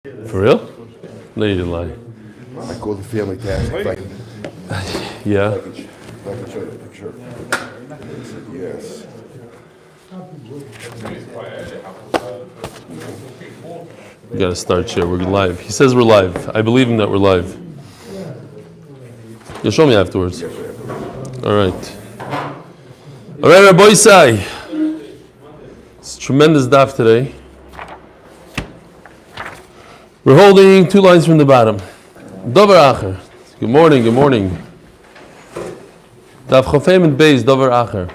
For real? No, you didn't lie. I call the family task. Yeah. I can show you the picture. Yes. We gotta start here. We're live. He says we're live. I believe him that we're live. You'll show me afterwards. All right. All right, Rabbi Isai. It's a tremendous daf today. We're holding 2 lines from the bottom. Dover Acher. Good morning, good morning. Daf Chofem and Beis, Dover Acher.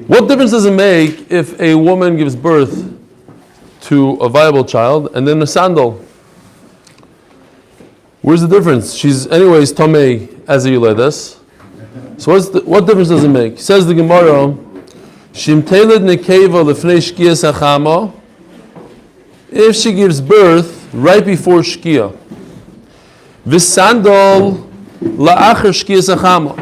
What difference does it make if a woman gives birth to a viable child and then a sandal? Where's the difference? She's anyways Tomei as a Yuledes. So what difference does it make? Says the Gemara, Shim Teled Nekeva Lefnei Shkia Sachama. If she gives birth right before Shkia, V'sandal la'acher Shkia Sachama.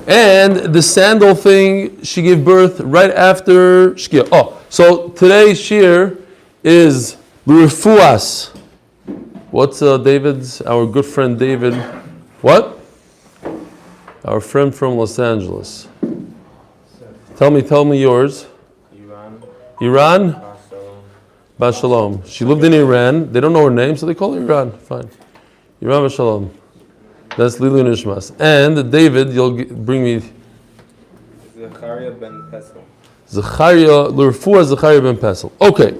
And the sandal thing, she gave birth right after Shkia. Oh, so today's shir is L'Refuas. What's David's, our good friend David? What? Our friend from Los Angeles. Tell me yours. Iran? Bas Shalom. She lived in Iran. They don't know her name, so they call her Iran. Fine. Iran Bas Shalom. That's Lilu Nishmas. And David, you'll bring me. Zachariah ben Pesel. L'Refuah Zachariah ben Pesel. Okay.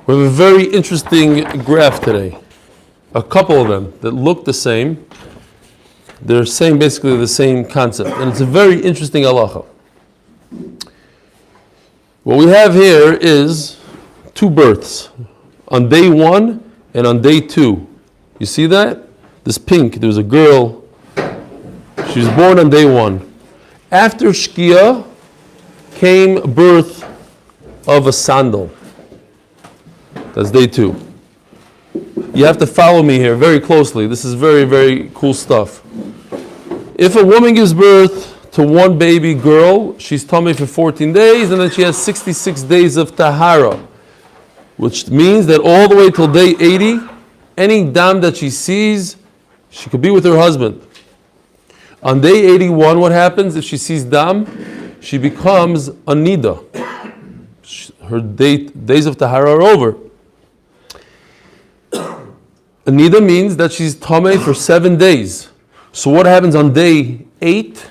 We have a very interesting graph today. A couple of them that look the same. They're saying basically the same concept. And it's a very interesting halacha. What we have here is 2 births. On day 1 and on day 2. You see that? This pink, there was a girl. She was born on day 1. After Shkia came birth of a sandal. That's day 2. You have to follow me here very closely. This is very, very cool stuff. If a woman gives birth to one baby girl, she's tummy for 14 days, and then she has 66 days of tahara, which means that all the way till day 80, any dam that she sees, she could be with her husband. On day 81, what happens? If she sees dam, she becomes a Niddah. Her days of tahara are over. A Niddah means that she's tameh for 7 days. So what happens on day 8?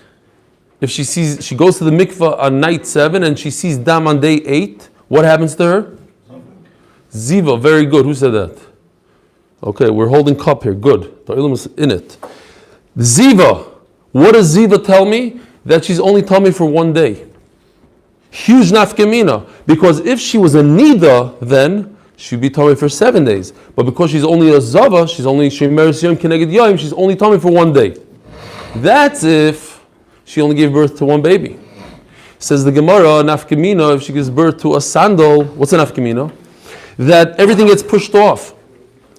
If she goes to the mikvah on night 7 and she sees dam on day 8, what happens to her? Ziva, very good. Who said that? Okay, we're holding cup here. Good. The ilum is in it. Ziva. What does Ziva tell me? That she's only tummy for 1 day. Huge nafkamina. Because if she was a Niddah, then she'd be tummy for 7 days. But because she's only a Zava, she's only Shemeres Yom Keneged Yom, she's only tummy for 1 day. That's if she only gave birth to 1 baby. Says the Gemara, nafkamina, if she gives birth to a sandal, what's a nafkamina? That everything gets pushed off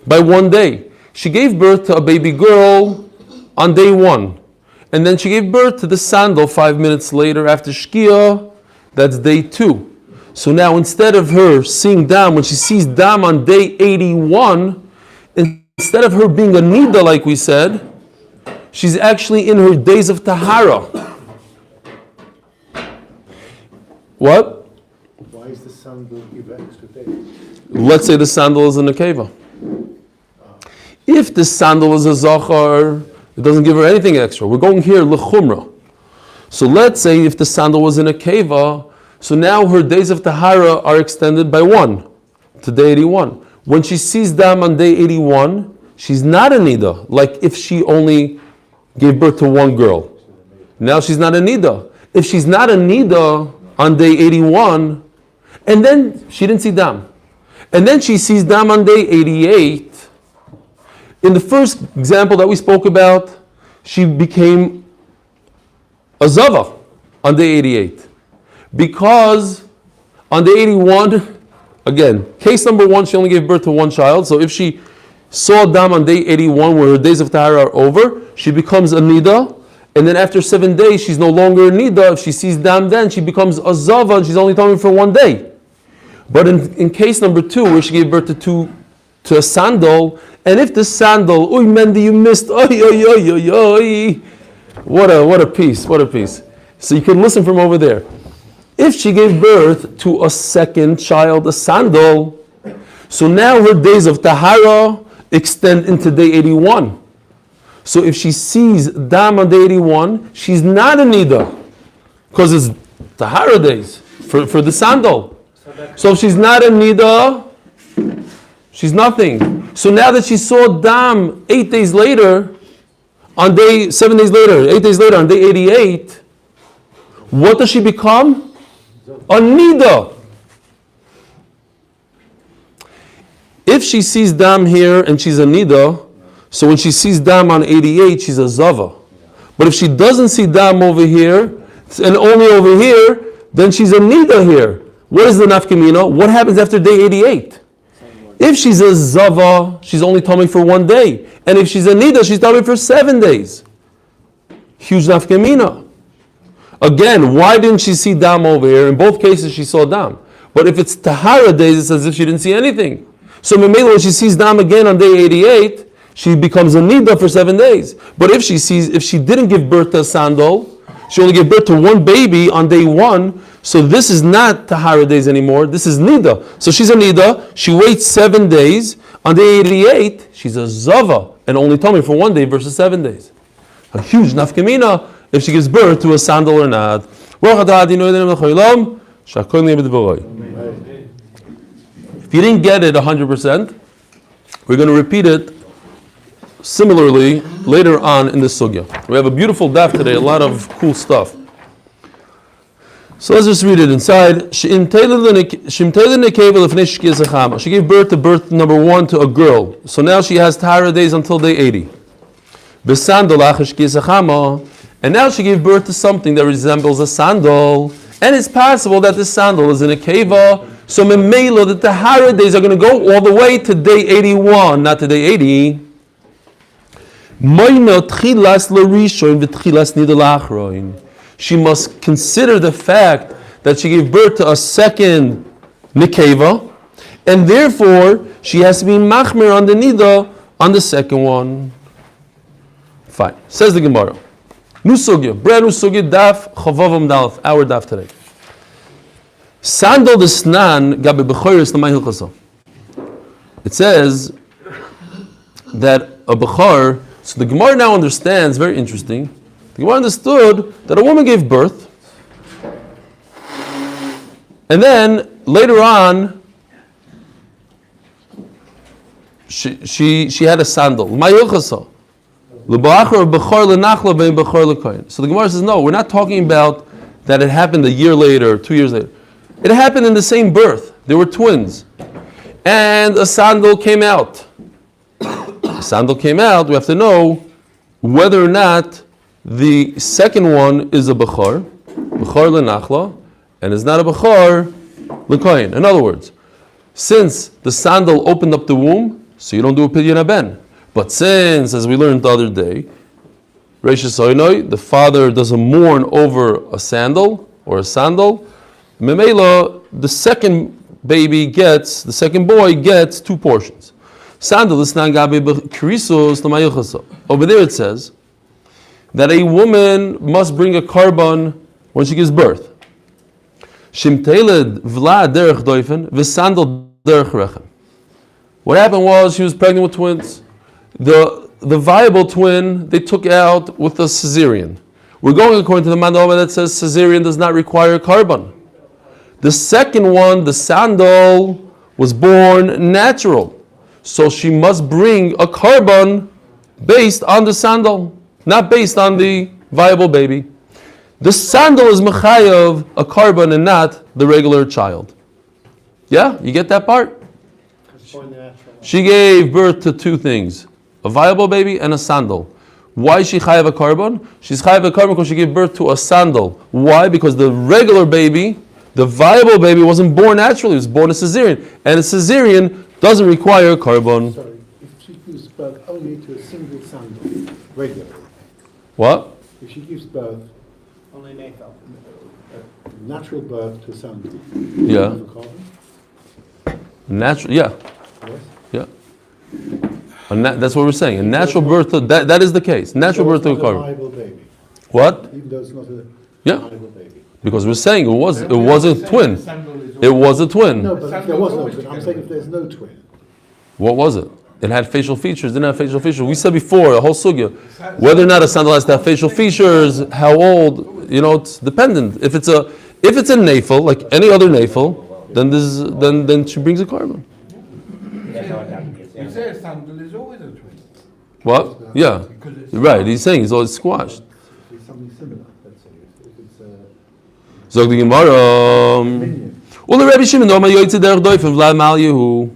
by 1 day. She gave birth to a baby girl on day 1. And then she gave birth to the sandal 5 minutes later after Shkia. That's day 2. So now instead of her seeing dam, when she sees dam on day 81, instead of her being a Niddah like we said, she's actually in her days of tahara. What? Why is the sandal give extra days? Let's say the sandal is in a keva. If the sandal is a zachar, it doesn't give her anything extra. We're going here lechumra. So let's say if the sandal was in a keva, so now her days of tahara are extended by 1 to day 81. When she sees dam on day 81, she's not a Niddah, like if she only gave birth to 1 girl. Now she's not a Niddah. If she's not a Niddah on day 81, and then she didn't see dam, and then she sees dam on day 88, in the first example that we spoke about, she became a Zava on day 88. Because on day 81, again, case number 1, she only gave birth to 1 child. So if she saw dam on day 81 where her days of tahara are over, she becomes a Niddah. And then after 7 days, she's no longer a Niddah. If she sees dam then, she becomes a Zava and she's only tummy for 1 day. But in case number 2, where she gave birth to a sandal, and if the sandal, oy Mendy, you missed, oy, oy, oy, oy, oy. What a piece, what a piece. So you can listen from over there. If she gave birth to a second child, a sandal, so now her days of tahara extend into day 81. So if she sees dam on day 81, she's not a niddah, because it's tahara days for the sandal. So if she's not a niddah, she's nothing. So now that she saw dam 8 days later, 7 days later, 8 days later, on day 88, what does she become? A niddah. If she sees dam here and she's a niddah, so when she sees dam on 88, she's a zava. But if she doesn't see dam over here, and only over here, then she's a niddah here. What is the nafkamina? What happens after day 88? If she's a zava, she's only tummy for 1 day. And if she's a niddah, she's tummy for 7 days. Huge nafkamina. Again, why didn't she see dam over here? In both cases, she saw dam. But if it's tahara days, it's as if she didn't see anything. So Mamela, when she sees dam again on day 88, she becomes a niddah for 7 days. But if she didn't give birth to a sandal, she only gave birth to 1 baby on day 1. So this is not tahara days anymore. This is niddah. So she's a niddah. She waits 7 days. On day 88, she's a zava and only tummy for 1 day versus 7 days. A huge nafkamina if she gives birth to a sandal or not. If you didn't get it 100%, we're going to repeat it similarly later on in the sugya. We have a beautiful daf today, a lot of cool stuff. So let's just read it inside. She gave birth to birth number 1 to a girl. So now she has tahara days until day 80. And now she gave birth to something that resembles a sandal. And it's possible that this sandal is in a keva. So memela, the tahara days are going to go all the way to day 81, not to day 80. She must consider the fact that she gave birth to a second nikeva, and therefore she has to be machmir on the niddah on the second one. Fine. Says the Gemara. New sugya, brand new sugya, daf chavavam dalf, our daf today. Sandal desnan gabe bechoris l'may hilchasa. It says that a bechor. So the Gemara now understands, very interesting. The Gemara understood that a woman gave birth, and then later on, she had a sandal. So the Gemara says, no, we're not talking about that it happened a year later, 2 years later. It happened in the same birth. They were twins. And a sandal came out. A sandal came out, we have to know whether or not the second one is a bechor lenachla, and is not a bechor lekoyin. In other words, since the sandal opened up the womb, so you don't do a pidyon haben. But since, as we learned the other day, the father doesn't mourn over a sandal or a sandal, memela, the second boy gets 2 portions. Sandal is not gabe krisos l'mayuchasa. Over there it says that a woman must bring a korban when she gives birth. Shimteled vla derech doifen v'sandal derech rechem. What happened was she was pregnant with twins. The viable twin they took out with a cesarean. We're going according to the mandova that says cesarean does not require a korban. The second one, the sandal, was born natural. So she must bring a korban based on the sandal, not based on the viable baby. The sandal is mechayav a korban and not the regular child. Yeah, you get that part? She gave birth to 2 things, a viable baby and a sandal. Why is she chayav a korban? She's chayav a korban because she gave birth to a sandal. Why? Because the regular baby, the viable baby, wasn't born naturally, it was born a cesarean. And a cesarean doesn't require a korban. Sorry, if she gives birth only to a single sandal, regularly. What? If she gives birth, Only Nathan. natural birth to a sandal, Yeah. have a korban? Natural, yeah. Yeah. That's what we're saying. A natural birth, that is the case. Natural birth to a It's not a carbon. viable baby, What? even though it's not a Yeah. viable baby. Because we're saying it was a twin. It was a twin. No, but if there was no twin, I'm saying if there's no twin. What was it? It had facial features, didn't have facial features. We said before, a whole sugya. Whether or not a sandal has to have facial features, how old, it's dependent. If it's a nafel, like any other nafel, then she brings a carbon. You say a sandal is always a twin. What? Yeah. You're right. He's saying it's always squashed. It's something similar, let's say, if it's Zog the Gemara. Ule Rabbi Shimon Omer Yoytze Derech Doifim Vlad Mal Yehu.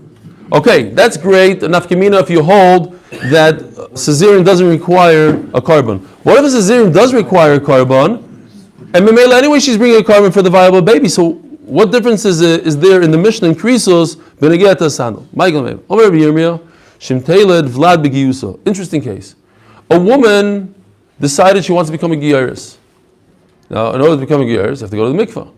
Okay, that's great. Nafkamina if you hold that cesarean doesn't require a carbon. What if a cesarean does require a carbon? And Memela, anyway, she's bringing a carbon for the viable baby. So what difference is there in the Mishnah in Krisos Benegeta Sandal? Michael Meir. Omer Rabbi Yirmiyah. Shim Teled Vlad Begiyusa. Interesting case. A woman decided she wants to become a Giyaris. Now, in order to become a Giyaris, you have to go to the mikvah.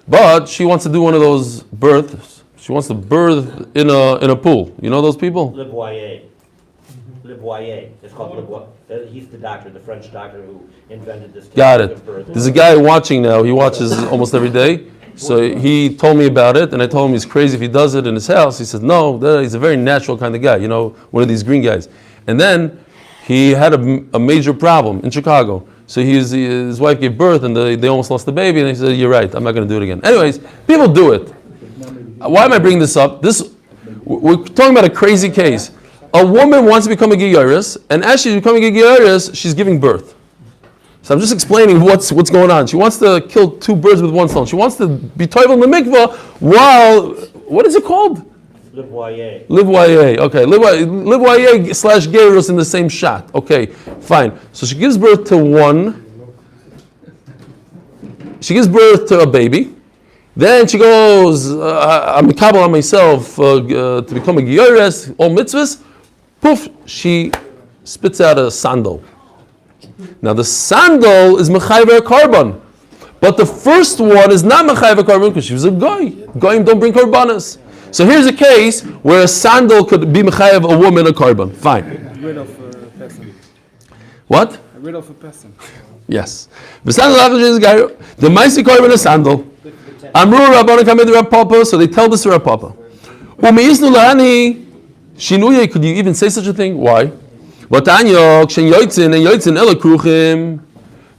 But she wants to do one of those births. She wants to birth in a pool. You know those people? Le Boyer. Le Boyer. It's called Le Boyer. He's the doctor, the French doctor who invented this. Got it. There's a guy watching now. He watches almost every day. So he told me about it, and I told him he's crazy if he does it in his house. He says, no, he's a very natural kind of guy. One of these green guys. And then he had a major problem in Chicago. So his wife gave birth, and they almost lost the baby, and he said, you're right, I'm not going to do it again. Anyways, people do it. Why am I bringing this up? We're talking about a crazy case. A woman wants to become a giyaris, and as she's becoming a giyaris, she's giving birth. So I'm just explaining what's going on. She wants to kill two birds with one stone. She wants to be toivel in the mikvah while, what is it called? Le Boyer. Livoyer. Okay, Livoyer / Gerus in the same shot. Okay, fine. So she gives birth to a baby. Then she goes, I'm a kabbalah on myself to become a giyaris, all mitzvahs. Poof, she spits out a sandal. Now the sandal is mechayev carbon, but the first one is not mechayev carbon because she was a goy. Goyim don't bring karbanas. So here's a case where a sandal could be mechayev a woman a carbon. Fine. Rid of a person. What? Rid of a person. Yes. The Maisi carbon a sandal. Amru Rabbana Kamed Rab Papa, so they tell this to Rab Papa. Umeisnu lahani shinuye. Could you even say such a thing? Why?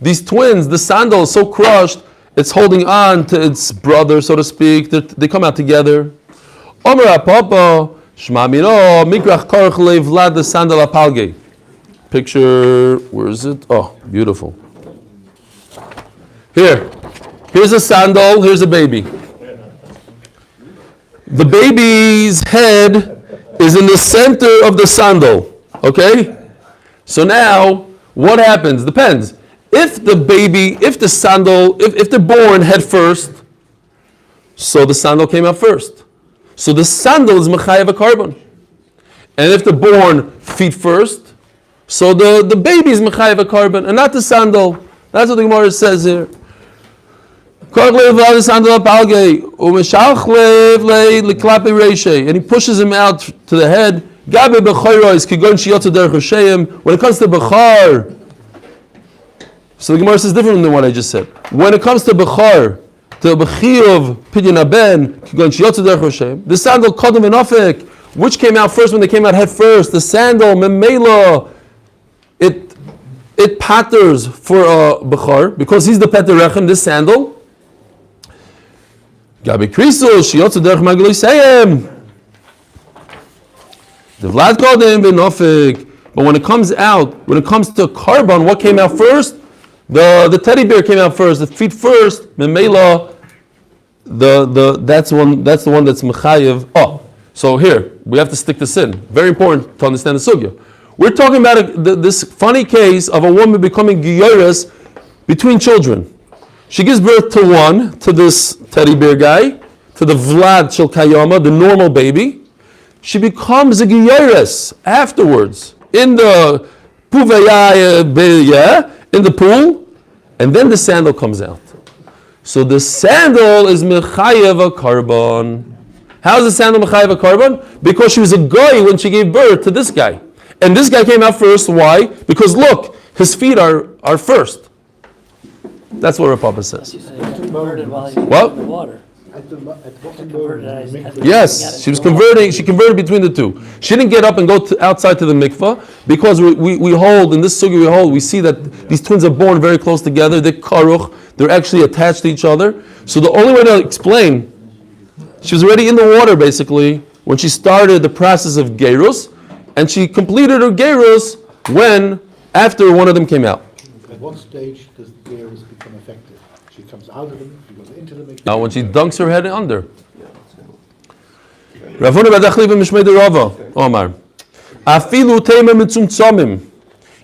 These twins, the sandal is so crushed, it's holding on to its brother, so to speak. They come out together. Picture, where is it? Oh, beautiful. Here's a sandal, here's a baby. The baby's head is in the center of the sandal. Okay? So now, what happens? Depends. If they're born head first, so the sandal came out first. So the sandal is mechayev a carbon. And if they're born feet first, so the baby is mechayev a carbon, and not the sandal. That's what the Gemara says here. And he pushes him out to the head. When it comes to Bechar, so the Gemara says different than what I just said. When it comes to Bechar, to Bechiyov, Pidyon Aben, the sandal Kodem and Ofek, which came out first when they came out head first? The sandal, Memela, it patters for Bechar, because he's the Peterechem, this sandal. Gabi Kriso, Shiotzu Derech Magloisayim. The Vlad called him Benofik. But when it comes to carbon, what came out first? The teddy bear came out first, the feet first, Memela, that's the one that's Mechayev. Oh, so here, we have to stick this in. Very important to understand the sugya. We're talking about this funny case of a woman becoming giyaris between children. She gives birth to this teddy bear guy, to the Vlad Shel Kayama, the normal baby. She becomes a giyaris afterwards in the in the pool, and then the sandal comes out. So the sandal is mechayev a carbon. How is the sandal mechayev a korban? Because she was a goy when she gave birth to this guy. And this guy came out first. Why? Because look, his feet are first. That's what Rav Papa says. Converted while he was What? in the water. Yes, she was converting. She converted between the two. She didn't get up and go outside to the mikvah because we hold, in this sugi we see that these twins are born very close together. They're karuch. They're actually attached to each other. So the only way to explain, she was already in the water basically when she started the process of gerus, and she completed her gerus after one of them came out. At what stage does the gerus become effective? She comes out of them, she goes into the mikvah. Now when she dunks her head under. Ravuna Badachli b'Mishmei Rava Omar. Afilu teima mitzumtzamim.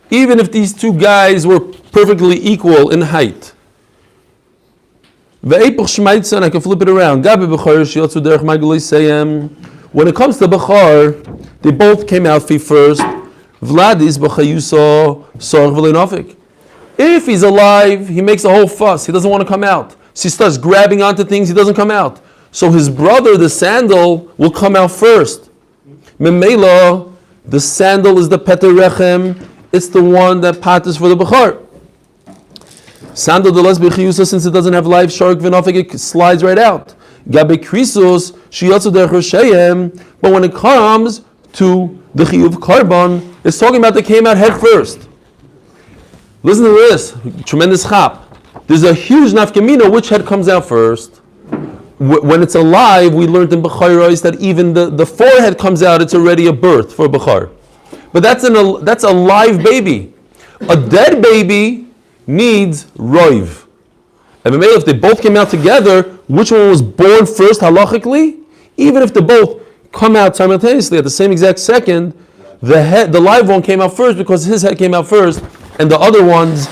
Even if these two guys were perfectly equal in height. Ve'epoch shmaitza, and I can flip it around. Gabi b'char sheyotzu derech magulei seyem. When it comes to b'char, they both came out feet first. Vladis b'chayuso sorch v'leinofik. If he's alive, he makes a whole fuss. He doesn't want to come out. So he starts grabbing onto things. He doesn't come out. So his brother, the sandal, will come out first. Memela, the sandal is the peter rechem. It's the one that patters for the bechar. Sandal the less bechiyusa, since it doesn't have life, shark v'nafik, it slides right out. Gabe krisus, sheyotzu derech sheyem. But when it comes to the chiyuv karban, it's talking about they came out head first. Listen to this, tremendous chap. There's a huge nafkamina, which head comes out first. When it's alive, we learned in Bechayros that even the forehead comes out, it's already a birth for Bechar. But that's a live baby. A dead baby needs roiv. And if they both came out together, which one was born first halachically? Even if they both come out simultaneously at the same exact second, the live one came out first because his head came out first, and the other ones,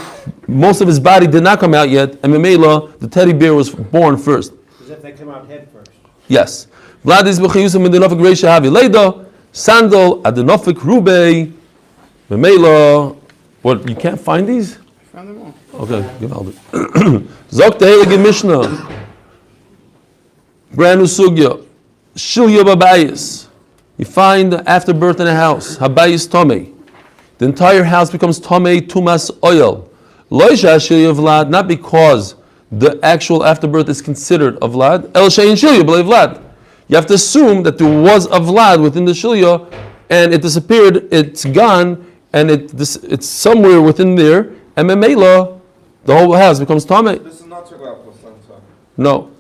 most of his body did not come out yet, and Memela, the teddy bear, was born first. As if they come out head first. Yes. Vladis b'chiyusam adinofik reisha havi leda, sandal adinofik rubei, Memela. What, you can't find these? I found them all. Okay, give Albert. Zok the Heilige Mishnah. Brand new sugya. Shilya babayis. You find afterbirth in a house. Habayis tomei. The entire house becomes tomei tumas oil. Loisha shilya vlad, not because the actual afterbirth is considered a vlad. El shein shilya b'lei vlad. You have to assume that there was a vlad within the shilya, and it disappeared. It's gone, and it's somewhere within there. And memela, the whole house becomes tomei. This is not talking about placenta. No.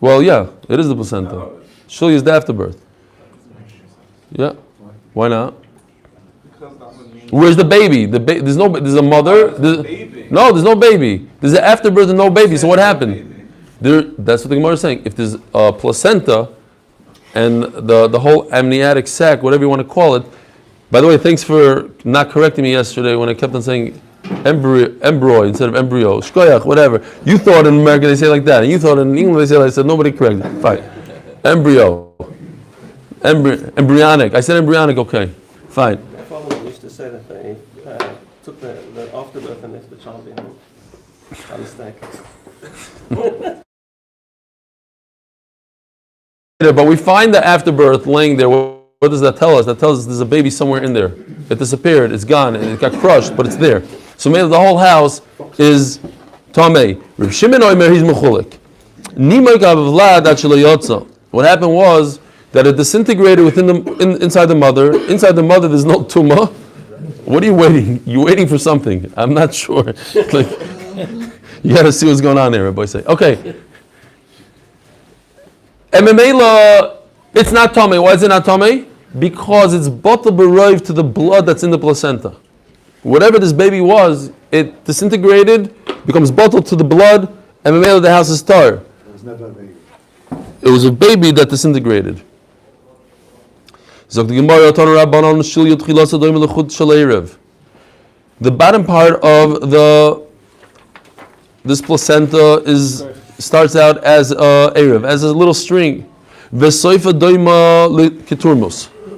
Well, yeah, it is the placenta. Shilya is the afterbirth. Yeah. Why not? Because that would mean Where's the baby? There's a mother. No, there's no baby. There's an afterbirth and no baby. So what happened? That's what the Gemara is saying. If there's a placenta and the whole amniotic sac, whatever you want to call it. By the way, thanks for not correcting me yesterday when I kept on saying embryo instead of embryo. Shkoyach, whatever. You thought in America they say like that, and you thought in England they say like that. I said nobody corrected. Fine. Embryo. Embryonic. I said embryonic. Okay. Fine. My father used to say that they took the afterbirth and left the child behind. By mistake. But we find the afterbirth laying there. What does that tell us? That tells us there's a baby somewhere in there. It disappeared. It's gone. It got crushed, but it's there. So maybe the whole house is tamei. Reb Shimon Omer, he's mechulik. Nimay gav vlad ad shelo yotza. What happened was that it disintegrated inside the mother. Inside the mother, there's no tumah. What are you waiting? You're waiting for something. I'm not sure. Like, you got to see what's going on there, Rabbi say. Okay. And memela, it's not tamei. Why is it not tamei? Because it's batal b'roiv to the blood that's in the placenta. Whatever this baby was, it disintegrated, becomes batal to the blood, and memela the house is tar. It was never a baby. It was a baby that disintegrated. The bottom part of this placenta starts out as a erev, as a little string.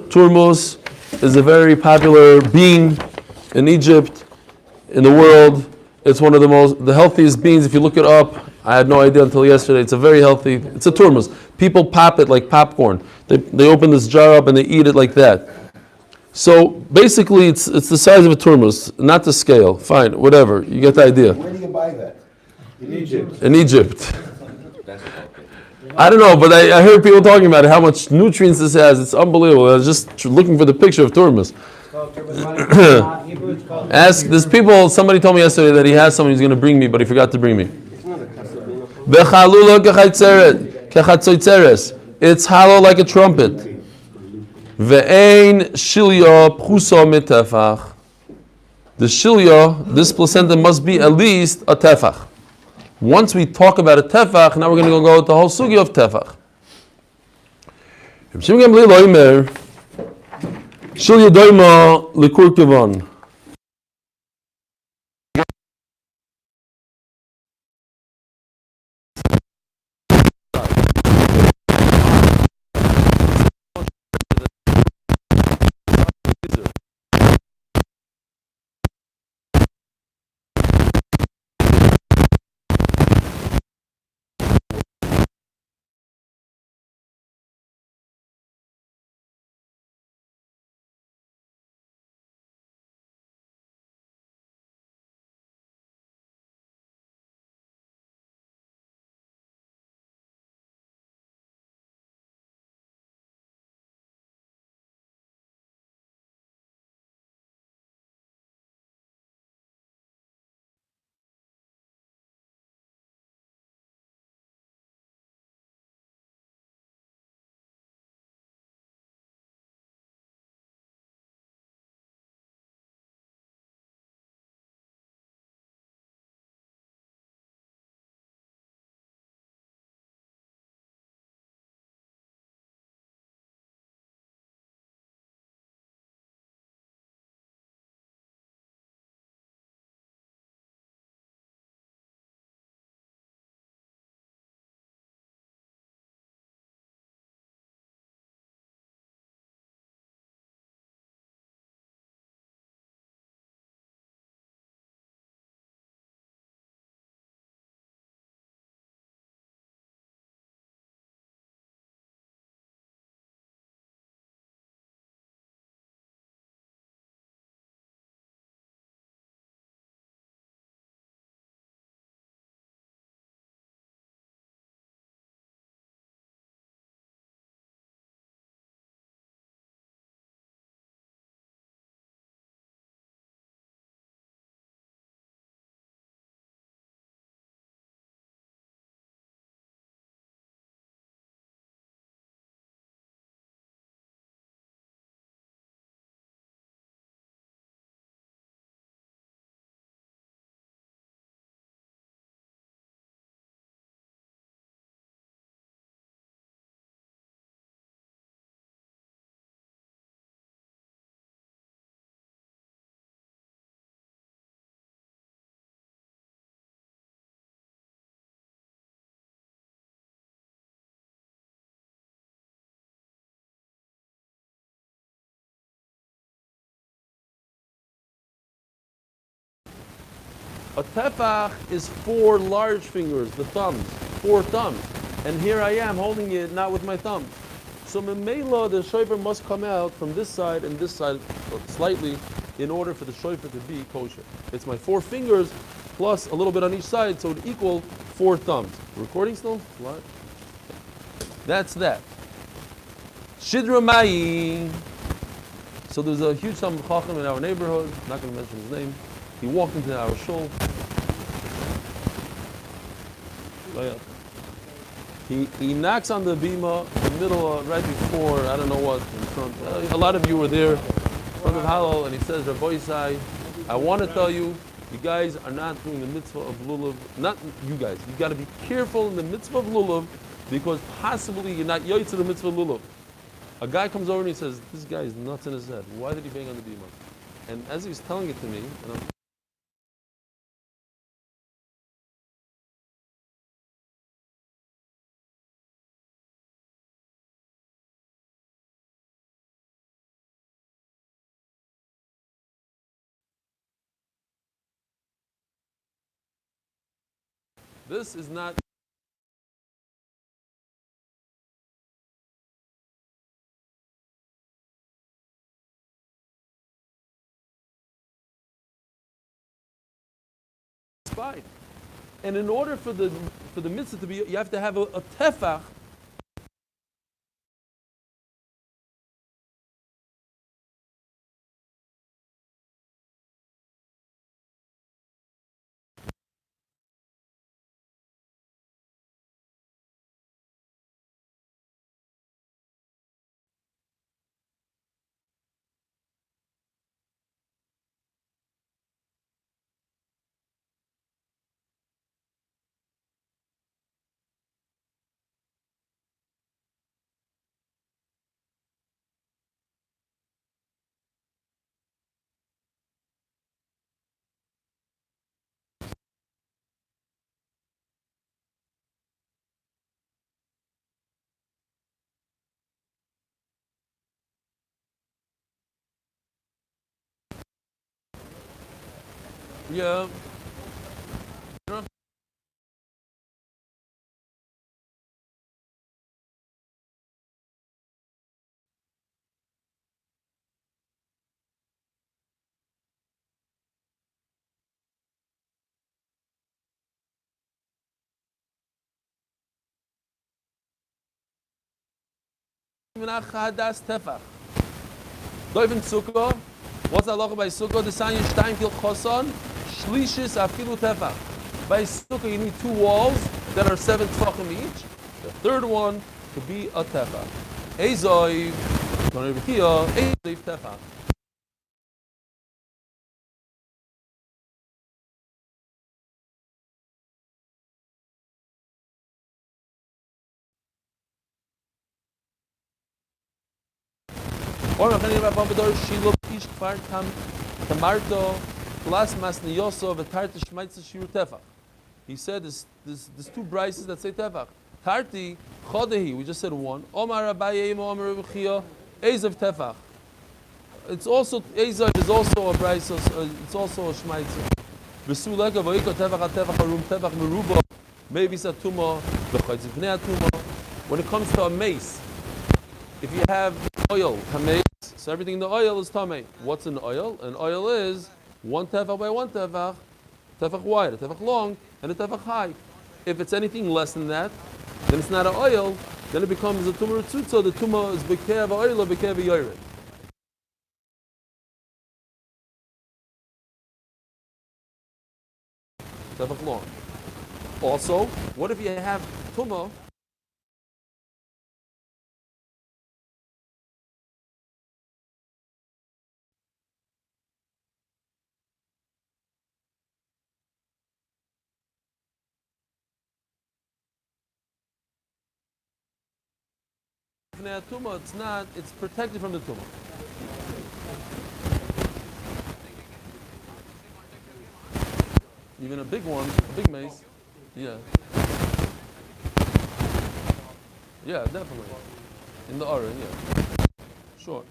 Turmus is a very popular bean in Egypt, in the world. It's one of the healthiest beans. If you look it up, I had no idea until yesterday. It's a very healthy, it's a turmos. People pop it like popcorn. They open this jar up and they eat it like that. So basically it's the size of a turmos, not the scale. Fine, whatever. You get the idea. Where do you buy that? In Egypt. In Egypt. I don't know, but I heard people talking about it, how much nutrients this has. It's unbelievable. I was just looking for the picture of turmos. Ask, there's people, somebody told me yesterday that he has someone who's going to bring me, but he forgot to bring me. It's hollow like a trumpet. Ve'ein shilya pchusa mitefach. The shilya, this placenta must be at least a tefach. Once we talk about a tefach, now we're going to go with the whole sugi of tefach. Shilya doima likur kivan. A tefach is 4 large fingers, the thumbs, 4 thumbs. And here I am holding it not with my thumb. So memela, the shofar must come out from this side and this side slightly in order for the shofar to be kosher. It's my 4 fingers plus a little bit on each side, so it equal 4 thumbs. Recording still? What? That's that. Shidra Mai. So there's a huge Talmid Chacham in our neighborhood, not going to mention his name. He walked into our shul. He knocks on the bima in the middle, right before, I don't know what, in front. A lot of you were there, in front of Hallel, and he says, Rabbi Isai, I want to tell you, you guys are not doing the mitzvah of lulav. Not you guys. You got to be careful in the mitzvah of lulav, because possibly you're not yoytz the mitzvah of lulav. A guy comes over and he says, this guy is nuts in his head. Why did he bang on the bima? And as he's telling it to me, and I'm This is not. Fine. And in order for the mitzvah to be, you have to have a tefach. Yeah. Hadas tefach. Doivin sukkah. What's the halacha by sukkah? The sign Yishtaim kil choson shlishis afilu tefach. By sukkah, you need two walls that are 7 tefachim each. The third one could be a tefach. Ezoiv, Ezoiv tefach. Or mechani rababador shilo ish kfar tamarto plus masniyoso v'tarti shmaitza shiru tefach. He said there's two brises that say tefach. Tarti chodehi, we just said one. Omar Abaye Omar Rebchia Ezav tefach. It's also Ezav is also a brise. It's also a shmaitza. V'suleka v'iko tefach tefach arum tefach meruba maybe satuma v'chaytziv pnei atuma. When it comes to a mace, if you have oil, tamei, so everything in the oil is tamei. What's an oil? An oil is 1 tefach by 1 tefach wide, a tefach long, and a tefach high. If it's anything less than that, then it's not an oil, then it becomes a tumah tzutza. The tumah is bekev oil or bekev yored. Tefach long. Also, what if you have tumah? It's not, it's protected from the tumah. Even a big one, a big mace. Yeah. Yeah, definitely. In the aura, yeah. Sure.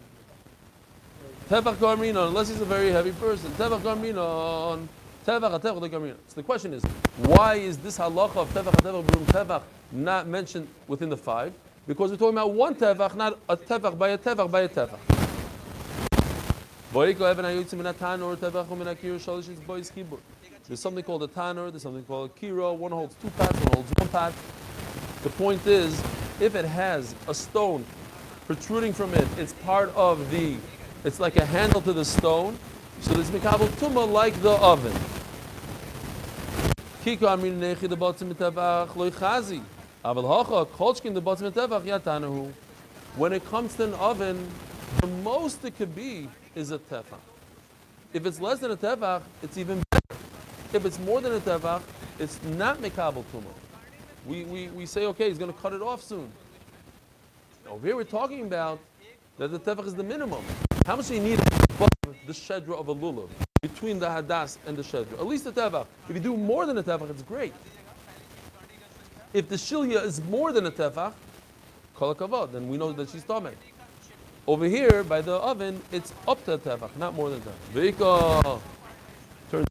Tefach garmina, unless he's a very heavy person. Tefach garmina, tefach garmina. So the question is, why is this halacha of tefach not mentioned within the 5? Because we're talking about 1 tefach, not a tefach by a tefach by a tefach. There's something called a tanur, there's something called a kiro. One holds 2 pads, one holds 1 pad. The point is, if it has a stone protruding from it, it's part of it's like a handle to the stone. So there's mikabel tumah like the oven. When it comes to an oven, the most it could be is a tefach. If it's less than a tefach, it's even better. If it's more than a tefach, it's not mekabel tumah. We say, okay, he's going to cut it off soon. Over here we're talking about that the tefach is the minimum. How much do you need above the shedra of a lulav, between the hadas and the shedra? At least the tefach. If you do more than a tefach, it's great. If the shilya is more than a tefach, kol hakavod, then we know that she's tamei. Over here, by the oven, it's up to a tefach, not more than a tefach. Turn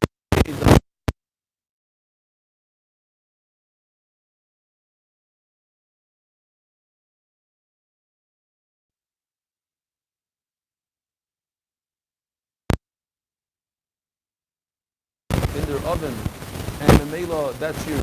in their oven, and the mela, that's your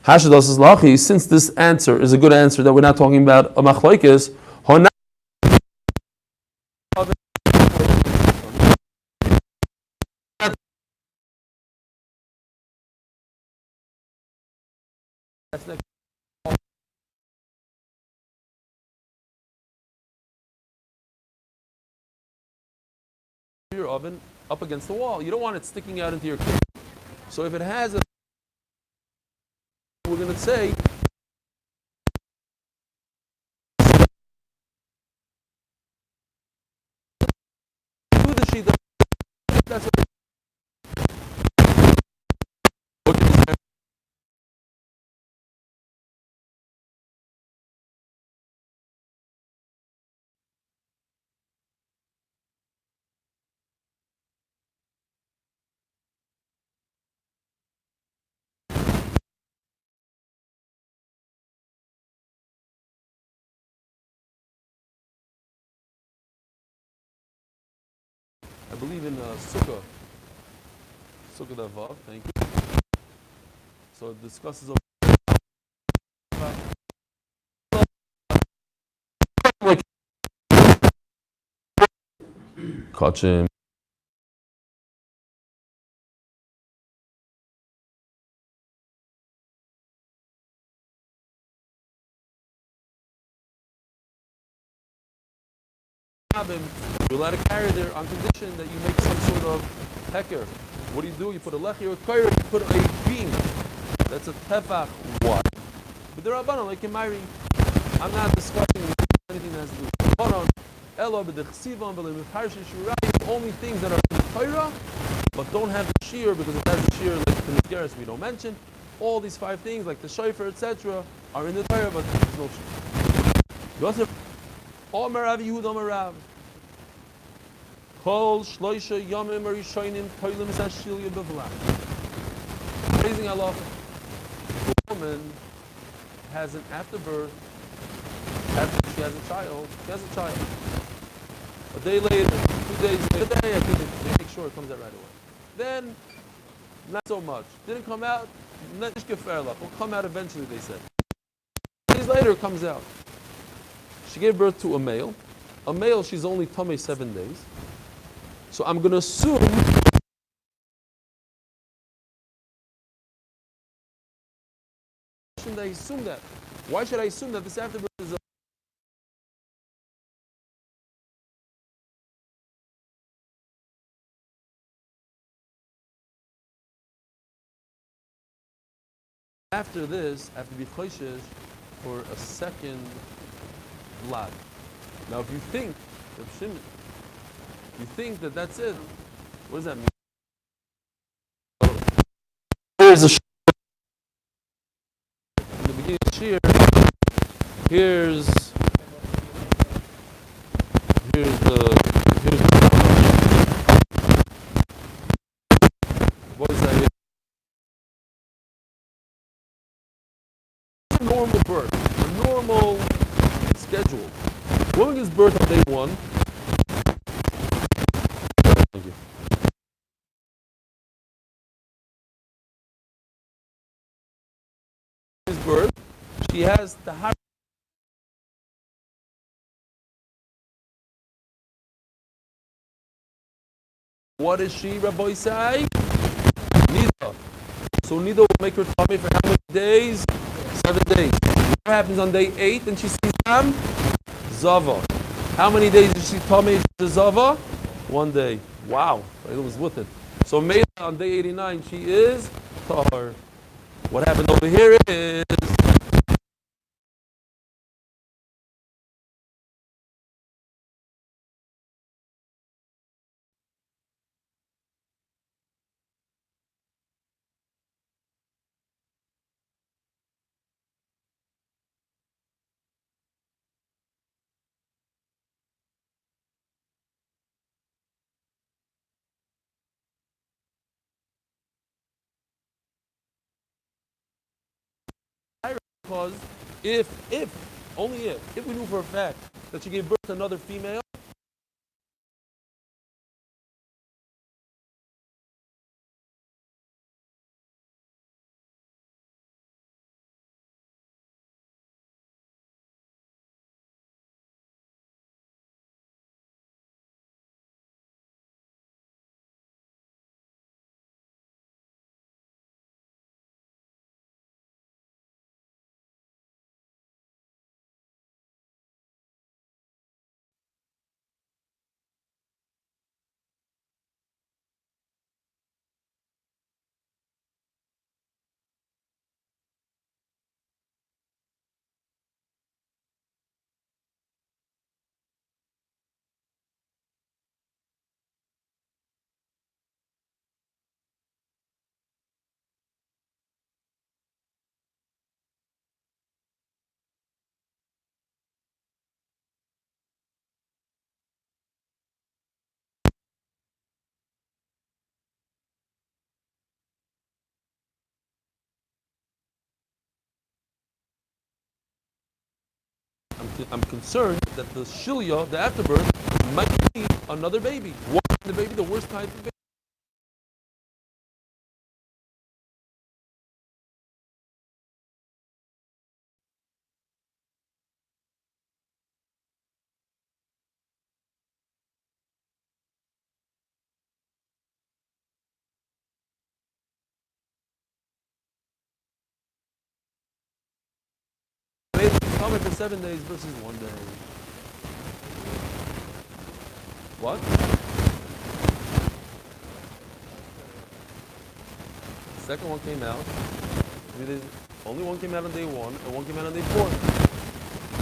Hashadas is lachi. Since this answer is a good answer that we're not talking about a machlokes, your oven up against the wall. You don't want it sticking out into your cake. So if it has a, we're going to say do the sheet. That's what I believe in Sukkah. Sukkah Davav, thank you. So it discusses Kachim. You're allowed to carry there on condition that you make some sort of hecker. What do? You put a lechi or a koyer, you put a beam. That's a tefach what? But there are rabbanon like in Mari. I'm not discussing anything that has to do with rabbanon. Elo b'dechsivan b'lemifharshi shurayim. Only things that are in the Torah, but don't have the shear, because it has the shear like the Niddah we don't mention. All these 5 things like the shofar, etc., are in the Torah, but there's no shear. Yosef, Omer Rav Yehuda Omer Rav. Kol shloisha yomim arishonim toilim sashilya b'v'lach. Raising halacha. The woman has an afterbirth. After she has a child, A day later, 2 days later, I think they make sure it comes out right away. Then, not so much. Didn't come out, not will come out eventually, they said. Days later, it comes out. She gave birth to a male. A male, she's only tummy 7 days. So I'm going to assume I assume that. Why should I assume that this afterbirth is after this, I have to be choishes for a second vlad. Now, if you think, that that's it, what does that mean? Here's a in the beginning of shear. Here's what is that? A normal birth, a normal schedule. Woman gives birth on day 1. Thank you. His birth, she has the heart. What is she, Rabbi say? Niddah. So So Niddah will make her tummy for how many days? 7 days. What happens on day 8 and she sees them? Zava. How many days does she tummy to Zava? 1 day. Wow, it was with it. So Mela on day 89 she is Tahar. What happened over here is because only if we knew for a fact that she gave birth to another female, I'm concerned that the shilya, the afterbirth, might be another baby. What kind of baby? The worst type of baby. Coming for 7 days versus 1 day. What? The second one came out. Only one came out on day 1 and one came out on day 4.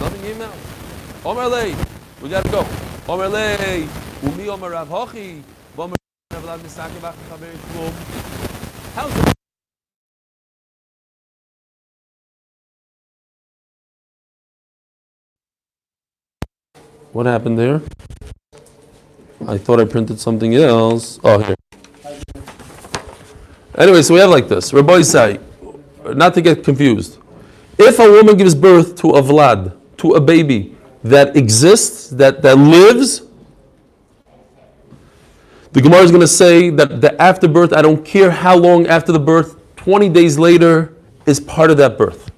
Nothing came out. Omer lei, we gotta go. Omer lei, umi omer Rav Hochi, v'omer Rav Lav Misake v'ach chaber shlom. How's it? What happened there? I thought I printed something else. Oh, here. Anyway, so we have like this. Rabbi say, not to get confused. If a woman gives birth to a vlad, to a baby that exists, that lives, the Gemara is going to say that the afterbirth, I don't care how long after the birth, 20 days later is part of that birth.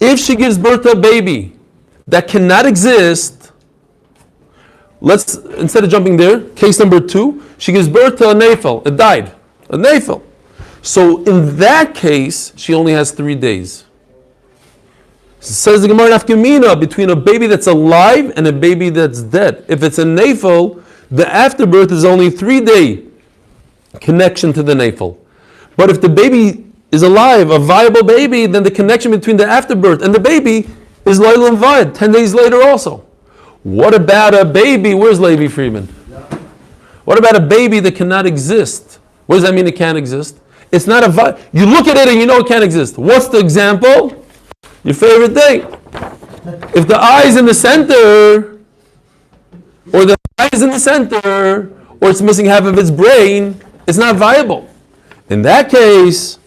If she gives birth to a baby that cannot exist, let's, instead of jumping there, case number 2, she gives birth to a nafel, it died, a nafel. So in that case, she only has 3 days. Says the Gemara Nafkamina, between a baby that's alive and a baby that's dead. If it's a nafel, the afterbirth is only 3-day connection to the nafel. But if the baby is alive, a viable baby, then the connection between the afterbirth and the baby is Laila and Vayed, 10 days later also. What about a baby? Where's Levi Friedman? What about a baby that cannot exist? What does that mean it can't exist? It's not a you look at it and you know it can't exist. What's the example? Your favorite thing. If the eye is in the center, or the eye is in the center, or it's missing half of its brain, it's not viable. In that case,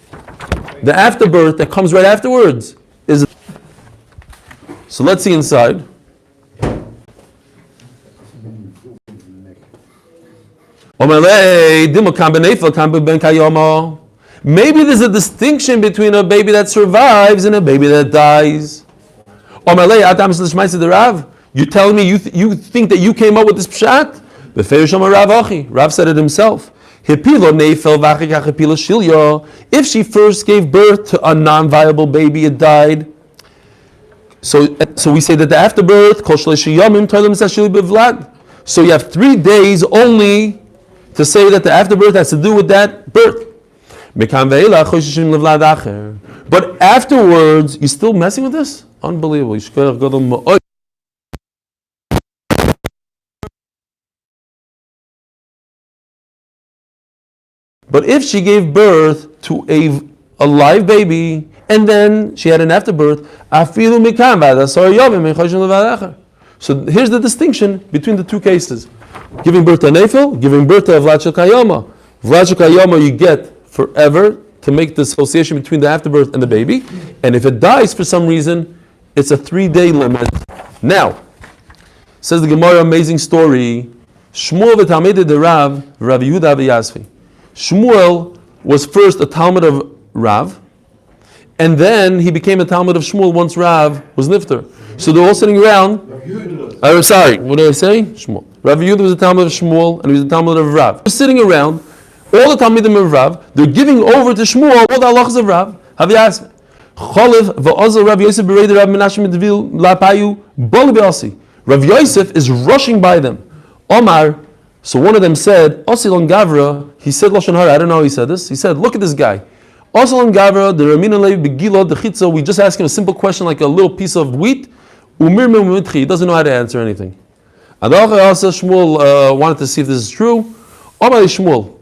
the afterbirth that comes right afterwards is. So let's see inside. Maybe there's a distinction between a baby that survives and a baby that dies. You're telling me you think that you came up with this pshat? Rav said it himself. If she first gave birth to a non-viable baby, it died. So we say that the afterbirth, so you have 3 days only to say that the afterbirth has to do with that birth. But afterwards, you still messing with this? Unbelievable. But if she gave birth to a live baby and then she had an afterbirth, so here's the distinction between the two cases. Giving birth to a nefil, giving birth to a vlad shel kayama. Vlad shel kayama you get forever to make the association between the afterbirth and the baby. And if it dies for some reason, it's a 3-day limit. Now, says the Gemara, amazing story. Shmuel v'talmidei de Rav Yehuda v'Yasfi. Shmuel was first a Talmud of Rav, and then he became a Talmud of Shmuel once Rav was nifter. So they're all sitting around. I'm sorry, what did I say? Shmuel. Rav Yehuda was a Talmud of Shmuel, and he was a Talmud of Rav. They're sitting around, all the Talmidim of Rav, they're giving over to Shmuel all the halachas of Rav. Have you asked? Rav Yosef is rushing by them. Omar. So one of them said, Osilon Gavra, he said Lashon Hara, I don't know how he said this. He said, look at this guy. Osilon Gavra, the Ramina Lev Begilo, the Chitza, we just ask him a simple question like a little piece of wheat. Umir Mitchi, he doesn't know how to answer anything. And also Shmuel wanted to see if this is true. Omar Shmuel,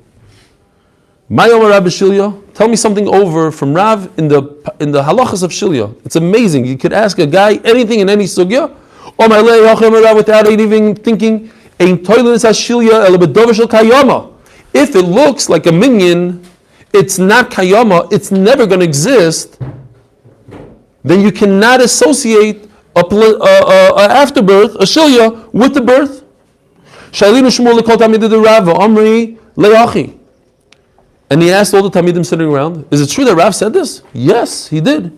my Omar Rabbi Shilya, tell me something over from Rav in the halachas of Shilya. It's amazing. You could ask a guy anything in any sugya. Omar Lei without even thinking. If it looks like a minion, it's not kayama, it's never going to exist, then you cannot associate a afterbirth, a shilya, with the birth. And he asked all the Talmidim sitting around, is it true that Rav said this? Yes, he did.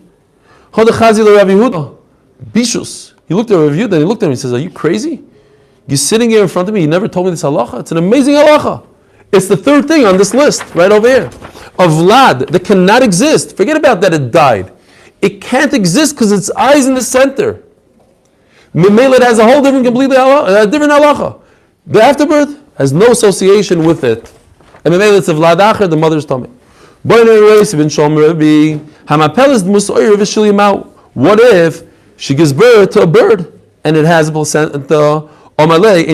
Bishus. He looked at Rav Yehuda and he looked at him and he says, are you crazy? You're sitting here in front of me, you never told me this halacha. It's an amazing halacha. It's the third thing on this list, right over here. A vlad that cannot exist. Forget about that it died. It can't exist because its eyes in the center. Memela, it has a whole different, completely different halacha. The afterbirth has no association with it. And Memela, it's a vlad acher, the mother's tummy. What if she gives birth to a bird and it has a placenta? A bird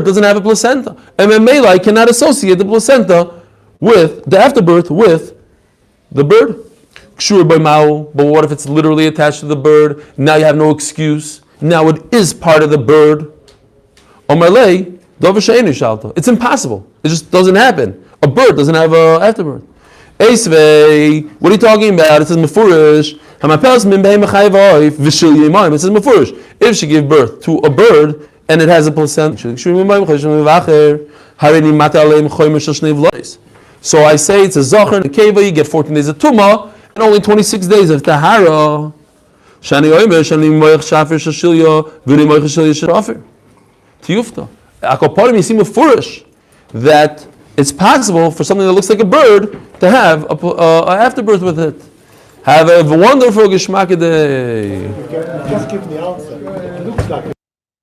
doesn't have a placenta. And Memela cannot associate the placenta with the afterbirth with the bird. But what if it's literally attached to the bird? Now you have no excuse. Now it is part of the bird. It's impossible. It just doesn't happen. A bird doesn't have an afterbirth. What are you talking about? It says mefurish. It says mefurish. If she gave birth to a bird and it has a placenta, so I say it's a zachar and a keva. You get 14 days of tuma and only 26 days of tahara. Tiyufta. Akoparim, you see mefurish that it's possible for something that looks like a bird to have a afterbirth with it. Have a wonderful Geschmack day. Just give the answer. It looks like